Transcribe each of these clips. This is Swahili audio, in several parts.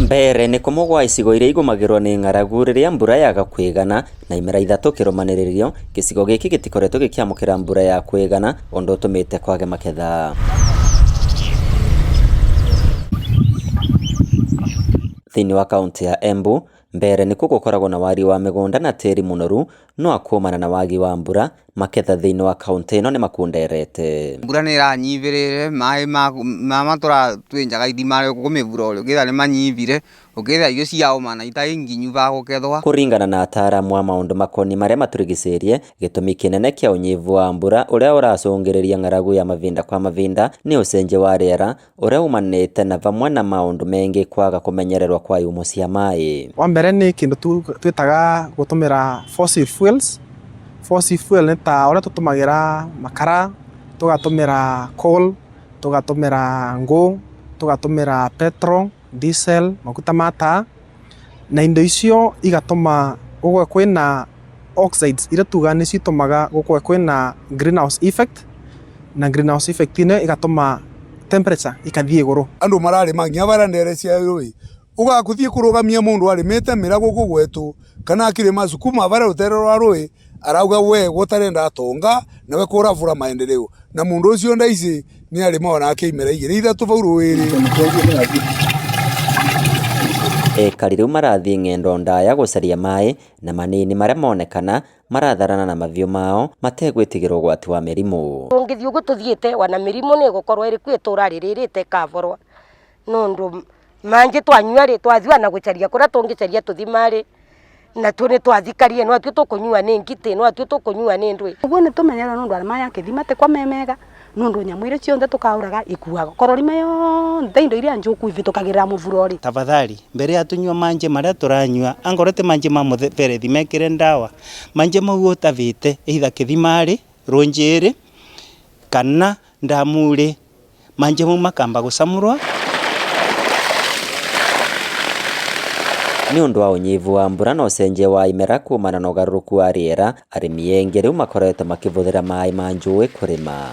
Mbere ni kumugwa icigo iria igumagirwo ni ng'aragu riria mbura yaga kwigana na imera ithatu kirumaniririo. Gicigo giki gitikoretwo gikiamukira mbura ya kwigana undu utumite kwage maketha. Thiini wa kaunti ya Embu, mbere ni gukoragwo na wari wa migunda na tiri munoru, no akumana na wagi wa mbura, maketha thiini wa kaunti ino ni makunderete. Mbura ni iranyiviriire, mai mama tora twinjaga ithima kumivura uri ukitha ni manyivire, ukitha irio ciauma na itai nginyu ba gukethwa. Kuringana na ataramu a maundu makoni maria maturigicerie, gitumi kinene kia unyivu wa mbura uria uracungiriria ng'aragu ya mavinda kwa mavinda ni ucenjia wa riera uria umanite na vamwe na maundu mengi kwaga kumenyererwa kwa ihumo cia mai. Wa mbere ni kindu twitaga gutumira fossil fuels. Fossil fuel ni ta uria tutumagira makara, tugatumira coal, tugatumira nguu, tugatumira petrol, diesel, maguta mata, na indo icio igatuma gukwe kwina oxides iria tuga ni citumaga gukwe kwina greenhouse effect, na greenhouse effect ine igatuma temperature ikathie iguru. Andu mararima nginya barandere cia rui ugakuthie kurugamia mundu arimite mira guku gwetu kana akirima sukuma bara utererwa rui arauga we gutarenda atonga nawe kuravura maendeleo na mundu ucio ndaici ni arima ona akimera igiri ithatu vau ruiri. Ekari riu marathie ng'endo ndaya gucaria mai na manini maria monekana maratharana na maviu mao mategwitigirwo gwati wa mirimu. Tungithie ugu tuthiite wana mirimu ni gukorwo iri kwitura riririte kavorwa nundu manje twanyua ri twathua na gucaria kuria tungicaria tuthimari na tuni twathikarie no atu tukunyua ni ngiti no atu tukunyua ni ndwi ugu ni tumenyera nundu arima ya kithima te kwa memega nundu nyamwire cionthe tukauraga ikuaga kororima yo ndeindo iria njuku ivitukagirira muvurori. Tafadhali mbere ya tunyua manje maria turanyua angorete manje ma mutherethi mekire ndawa manje mau utavite either kithimari runjiri kana ndamuri manje mau makamba gucamurwa. Ni undu wa unyivu wa mbura na ucenjia wa imera kumana na ugaruruku wa riera, arimi engi riu makoretwo makivuthira mai ma njui kurima.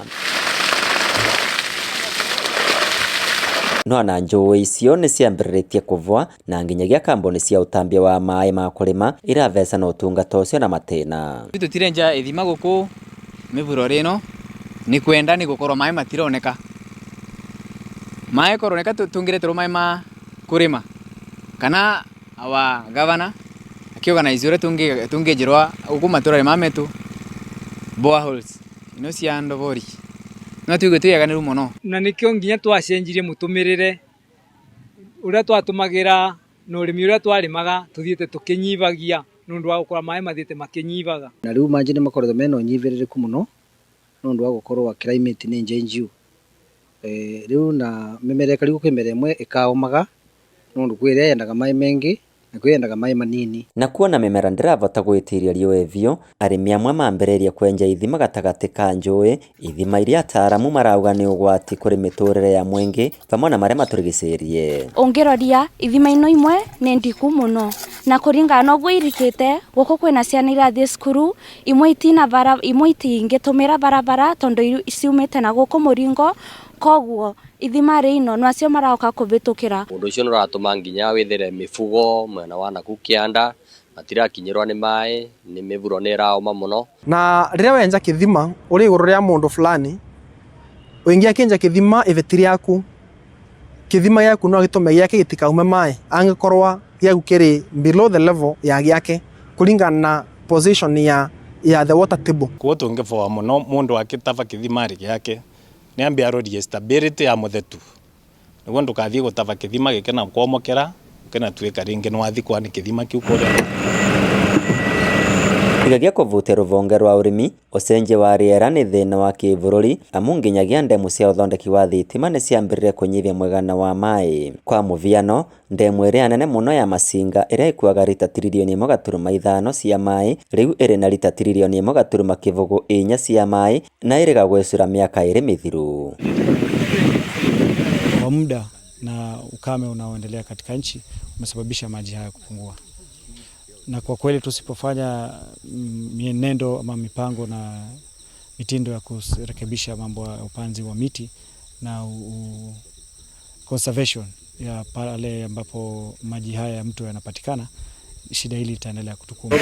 No ana njui icio ni ciambiritie kuvwa na nginyagia kambuni cia utambia wa mai ma kurima iraveca na utungata ucio na matina. Tutirenja ithima guku mivuro rino ni kwenda ni gukorwo mai matironeka. Mai koroneka tungireterwo mai ma kurima kana awa governor akiorganize ure tungejirwa ugu matura mametu boreholes ino cia ndovori no tugetuyaganiru muno na nikio nginya twacenjirie mutumirire uria twatumagira no urimi uria twarimaga tuthiete tukinyivagia nundu wa gukora mai mathiete makinyivaga na riu manje ni makoretwo meno nyiviririku muno nundu wa gukorwo climate ni njenju riu na mimereka riu kwimera imwe ikaomaga nundu kwiria yendaga mai mengi na kwiendaga mai manini. Na kuona mimera ndiravota gwitiria riu evio, arimi amwe mambereria kwenja ithima gatagati ka njui, ithima iria ataramu marauga ni ugwati kuri miturire ya mwengi vamwe na maria maturigicerie. Ungiroria ithima ino imwe ni ndiku muno na kuringana na uguo irikite guku kwina ciana irathie cukuru imwe itingitumira barabara tondu ciumite na guku muringo koguo ithima rino no acio maroka kuvitukira undu ucio nuratuma nginya withere mifugo mwena wa naku kianda matirakinyirwa ni mai ni mivuro ni raoma muno. Na riria wenja kithima uri iguru ria mundu fulani wingia kinja kithima ivetiri yaku kithima yaku no gitume giake gitikaume mai angikorwa giaku kiri below the level ya giake kuringana na position ya the water table. Kuo tungivoa muno mundu akitava kithimari giake ni ambia road stability ya muthetu niguo ndukathie gutava kithima gikena kwomokera ukena twika ringi no athi kwani kithima kiu kore Tigagia kuvute ruvonge rwa urimi ucenjia wa riera ni thina wa kibururi amu nginyagia ndemu cia uthondeki wa thitima ni ciambirire kunyivia mwigana wa mai. Kwa muviano ndemu iria nene muno ya Masinga iria ikuaga lita tirilioni 1.5 cia mai riu iri na lita tirilioni 1.4 cia mai na iriga gwicura miaka iri mithiru. Kwa muda na ukame unaoendelea katika nchi umesababisha maji haya kupungua. Na kwa kweli tusipofanya mienendo ama mipango na mitindo ya kurekebisha mambo ya upanzi wa miti na conservation ya pale ambapo maji haya ya mto yanapatikana, shida hili itaendelea kutukumba.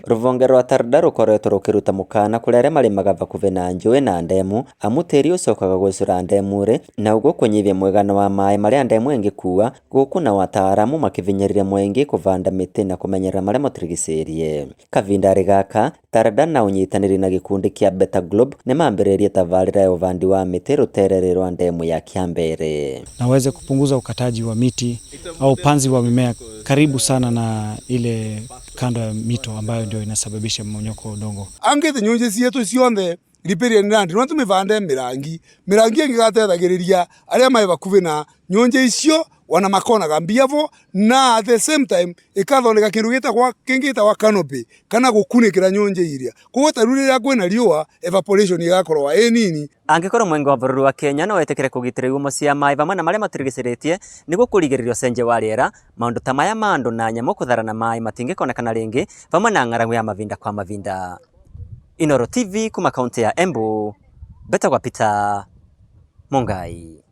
Ruvonge rwa Tarda rukoretwo rukiruta mukana kuri aria marimaga vakuve na njui na ndemu amu tiri ucokaga gwicura ndemu ri na uguo kunyivia mwegano wa maĩ maria ndemu ingikua guku na wataaramu makivinyiriria mwengi kuvanda miti na kumenyerera maria maturigicĩirie. Kavindari gaka Tarda na unyitaniri na gikundi kia Better Globe ni mambĩrĩirie tabarĩra ya uvandi wa miti ruterere rwa ndemu ya Kiambere. Naweze kupunguza ukataji wa miti au upanzi wa mimea karibu sana na ile kando ya mito ambayo ndio inasababisha mmonyoko wa udongo. Angethe nyonje cietu cionthe riparian land no tumivande mirangi ingigateithagiriria aria mai bakuvi na nyonje icio wana makonaga mbiavo na at the same time ikathondeka kindu gitagwa canopy kana gukunikira nyonje iria koguo taru riria kwina riua evaporation igakorwo nini. Angikorwo mwengi wa bururi wa Kenya no wetekere kugitira ihumo cia maĩ vamwe na maria maturigicĩrĩtie niguo kurigĩrĩria ũcenjia wa rĩera, maundu ta maya ma andu na nyamu kutharana maĩ matingĩkonekana ringi vamwe na ng'aragu ya mavinda kwa mavinda. Inooro TV kuma kaunti ya Embu, Betagwa Peter Mungai.